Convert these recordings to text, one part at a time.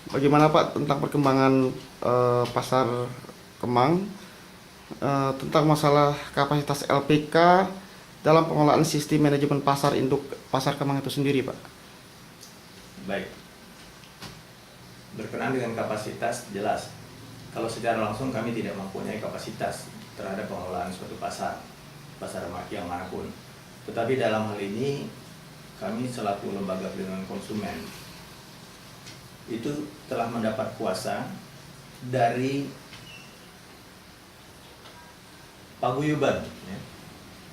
Bagaimana Pak tentang perkembangan pasar Kemang, tentang masalah kapasitas LPK dalam pengelolaan sistem manajemen pasar induk pasar Kemang itu sendiri, Pak? Baik, berkenaan dengan kapasitas, jelas kalau secara langsung kami tidak mempunyai kapasitas terhadap pengelolaan suatu pasar yang manapun. Tetapi dalam hal ini kami selaku lembaga perlindungan konsumen itu telah mendapat kuasa dari paguyuban, ya,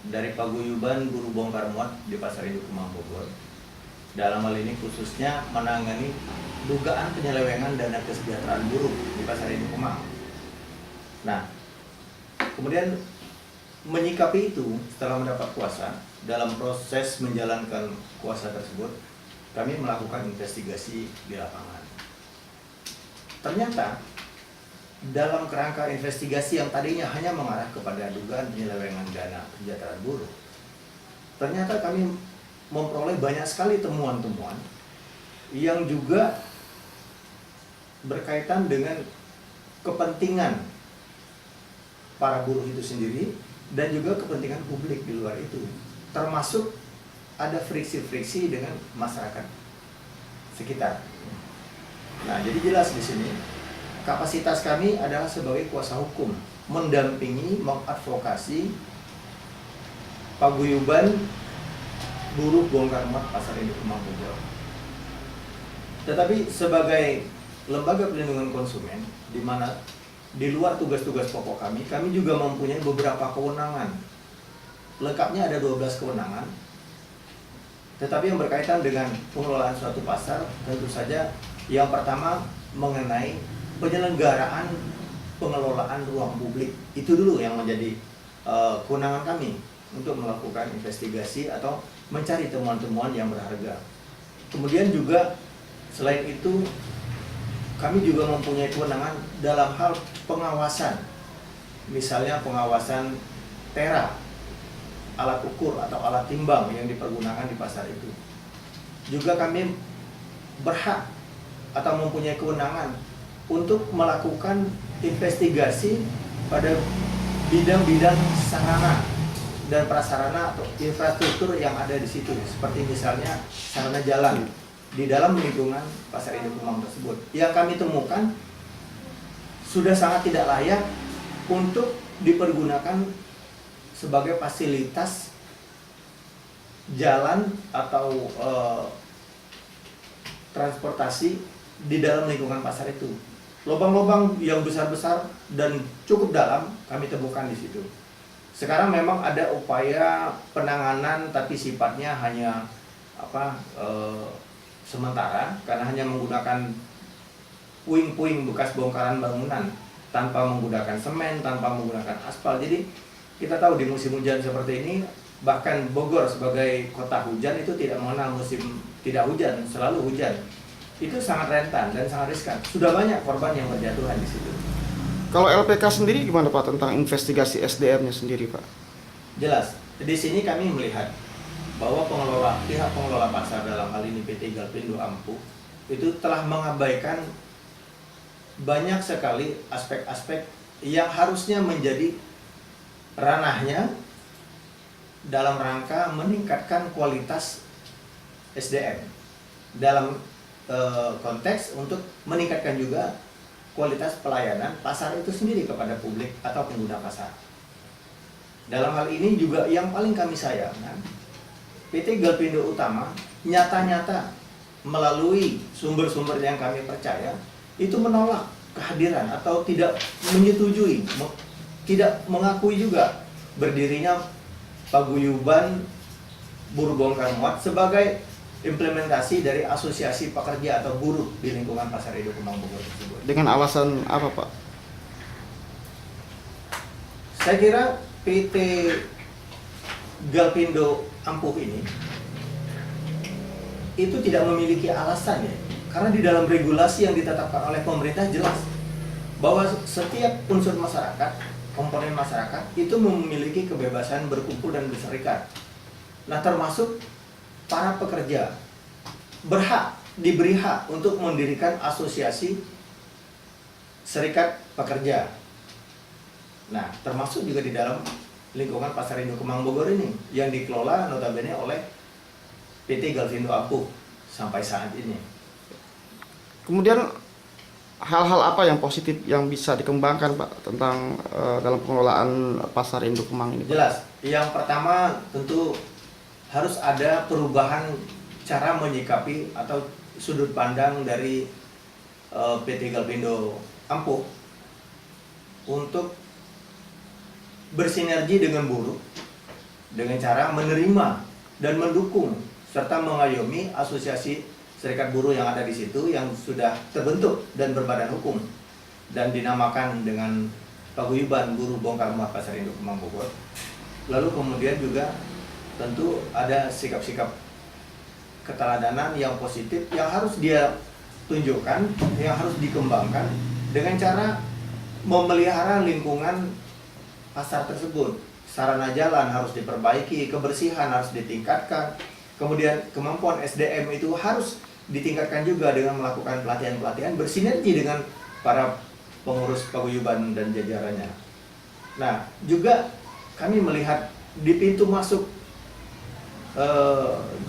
dari paguyuban buruh bongkar muat di Pasar Induk Kemang Bogor. Dalam hal ini khususnya menangani dugaan penyelewengan dana kesejahteraan buruh di Pasar Induk Kemang. Nah, kemudian menyikapi itu setelah mendapat kuasa, dalam proses menjalankan kuasa tersebut, kami melakukan investigasi di lapangan. Ternyata dalam kerangka investigasi yang tadinya hanya mengarah kepada dugaan penyelewengan dana kesejahteraan buruh, ternyata kami memperoleh banyak sekali temuan-temuan yang juga berkaitan dengan kepentingan para buruh itu sendiri dan juga kepentingan publik di luar itu, termasuk ada friksi-friksi dengan masyarakat sekitar. Nah, jadi jelas di sini kapasitas kami adalah sebagai kuasa hukum, mendampingi, mengadvokasi paguyuban buruh bongkar muat Pasar Induk Kemang Bogor. Tetapi sebagai lembaga perlindungan konsumen, di mana di luar tugas-tugas pokok kami juga mempunyai beberapa kewenangan. Lengkapnya ada 12 kewenangan. Tetapi yang berkaitan dengan pengelolaan suatu pasar, tentu saja yang pertama mengenai penyelenggaraan pengelolaan ruang publik. Itu dulu yang menjadi kewenangan kami untuk melakukan investigasi atau mencari temuan-temuan yang berharga. Kemudian juga selain itu kami juga mempunyai kewenangan dalam hal pengawasan. Misalnya pengawasan tera, alat ukur atau alat timbang yang dipergunakan di pasar itu. Juga kami berhak atau mempunyai kewenangan untuk melakukan investigasi pada bidang-bidang sarana dan prasarana atau infrastruktur yang ada di situ, seperti misalnya sarana jalan di dalam lingkungan Pasar Induk Kemang tersebut. Yang kami temukan sudah sangat tidak layak untuk dipergunakan sebagai fasilitas jalan atau transportasi di dalam lingkungan pasar itu. Lubang-lubang yang besar-besar dan cukup dalam kami temukan di situ. Sekarang memang ada upaya penanganan, tapi sifatnya hanya sementara, karena hanya menggunakan puing-puing bekas bongkaran bangunan tanpa menggunakan semen, tanpa menggunakan aspal. Jadi kita tahu di musim hujan seperti ini, bahkan Bogor sebagai kota hujan itu tidak mengenal musim tidak hujan, selalu hujan. Itu sangat rentan dan sangat riskan. Sudah banyak korban yang berjatuhan di situ. Kalau LPK sendiri gimana Pak tentang investigasi SDM-nya sendiri, Pak? Jelas, di sini kami melihat bahwa pihak pengelola pasar dalam hal ini PT Galpindo Ampuh itu telah mengabaikan banyak sekali aspek-aspek yang harusnya menjadi ranahnya dalam rangka meningkatkan kualitas SDM dalam konteks untuk meningkatkan juga kualitas pelayanan pasar itu sendiri kepada publik atau pengguna pasar. Dalam hal ini juga yang paling kami sayangkan, PT Galpindo Utama nyata-nyata melalui sumber-sumber yang kami percaya itu menolak kehadiran atau tidak menyetujui, tidak mengakui juga berdirinya paguyuban buruh bongkar muat sebagai implementasi dari asosiasi pekerja atau buruh di lingkungan Pasar Induk Kemang Bogor tersebut. Dengan alasan apa, Pak? Saya kira PT Galpindo Ampuh ini itu tidak memiliki alasan, ya, karena di dalam regulasi yang ditetapkan oleh pemerintah jelas bahwa setiap unsur masyarakat, komponen masyarakat itu memiliki kebebasan berkumpul dan berserikat. Nah, termasuk para pekerja berhak diberi hak untuk mendirikan asosiasi serikat pekerja. Nah, termasuk juga di dalam lingkungan Pasar Induk Kemang Bogor ini yang dikelola notabene oleh PT Galvindo Ampuh sampai saat ini. Kemudian hal-hal apa yang positif yang bisa dikembangkan Pak tentang dalam pengelolaan Pasar Induk Kemang ini, Pak? Jelas, yang pertama tentu harus ada perubahan cara menyikapi atau sudut pandang dari PT Galvindo Ampuh untuk bersinergi dengan buruh dengan cara menerima dan mendukung serta mengayomi asosiasi serikat buruh yang ada di situ yang sudah terbentuk dan berbadan hukum dan dinamakan dengan Paguyuban Buruh Bongkar Muat Pasar Induk Kemang Bogor. Lalu kemudian juga tentu ada sikap-sikap keteladanan yang positif yang harus dia tunjukkan, yang harus dikembangkan dengan cara memelihara lingkungan pasar tersebut. Sarana jalan harus diperbaiki, kebersihan harus ditingkatkan, kemudian kemampuan SDM itu harus ditingkatkan juga dengan melakukan pelatihan-pelatihan bersinergi dengan para pengurus paguyuban dan jajarannya. Nah, juga kami melihat di pintu masuk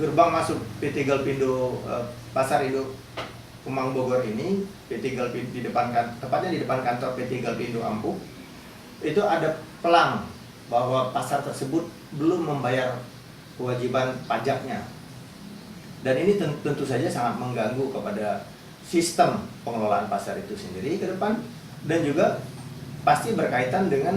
gerbang masuk PT Galvindo Pasar Induk Kemang Bogor ini, PT Galvindo tepatnya di depan kantor PT Galvindo Ampuh, itu ada pelang bahwa pasar tersebut belum membayar kewajiban pajaknya. Dan ini tentu saja sangat mengganggu kepada sistem pengelolaan pasar itu sendiri ke depan, dan juga pasti berkaitan dengan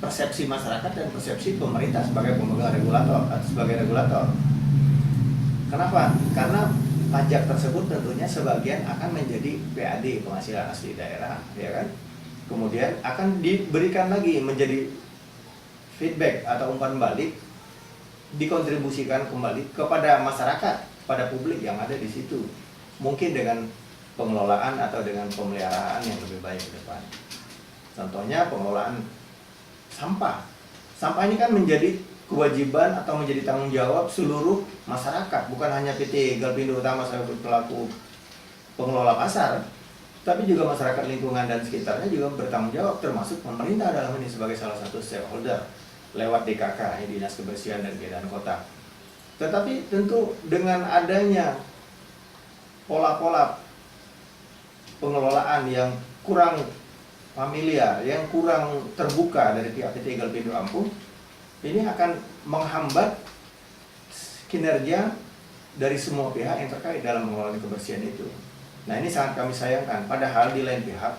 persepsi masyarakat dan persepsi pemerintah sebagai pemegang regulator atau sebagai regulator. Kenapa? Karena pajak tersebut tentunya sebagian akan menjadi PAD, penghasilan asli daerah, ya kan? Kemudian akan diberikan lagi menjadi feedback atau umpan balik, dikontribusikan kembali kepada masyarakat, pada publik yang ada di situ. Mungkin dengan pengelolaan atau dengan pemeliharaan yang lebih baik ke depan. Contohnya pengelolaan sampah. Sampah ini kan menjadi kewajiban atau menjadi tanggung jawab seluruh masyarakat, bukan hanya PT Galvindo Utama sebagai pelaku pengelola pasar, tapi juga masyarakat lingkungan dan sekitarnya juga bertanggung jawab, termasuk pemerintah dalam ini sebagai salah satu stakeholder lewat DKK, Dinas Kebersihan dan Keindahan Kota. Tetapi tentu dengan adanya pola-pola pengelolaan yang kurang familiar, yang kurang terbuka dari pihak PT Galvindo Ampuh, ini akan menghambat kinerja dari semua pihak yang terkait dalam pengelolaan kebersihan itu. Nah, ini sangat kami sayangkan. Padahal di lain pihak,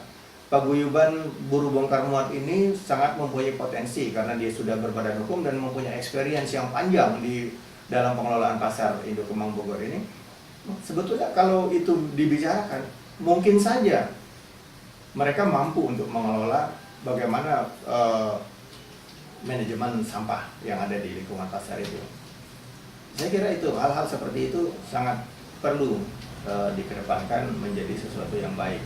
Paguyuban Buruh Bongkar Muat ini sangat mempunyai potensi karena dia sudah berbadan hukum dan mempunyai experience yang panjang di dalam pengelolaan pasar Induk Kemang Bogor ini. Sebetulnya kalau itu dibicarakan, mungkin saja mereka mampu untuk mengelola bagaimana manajemen sampah yang ada di lingkungan pasar itu. Saya kira itu hal-hal seperti itu sangat perlu dikedepankan menjadi sesuatu yang baik.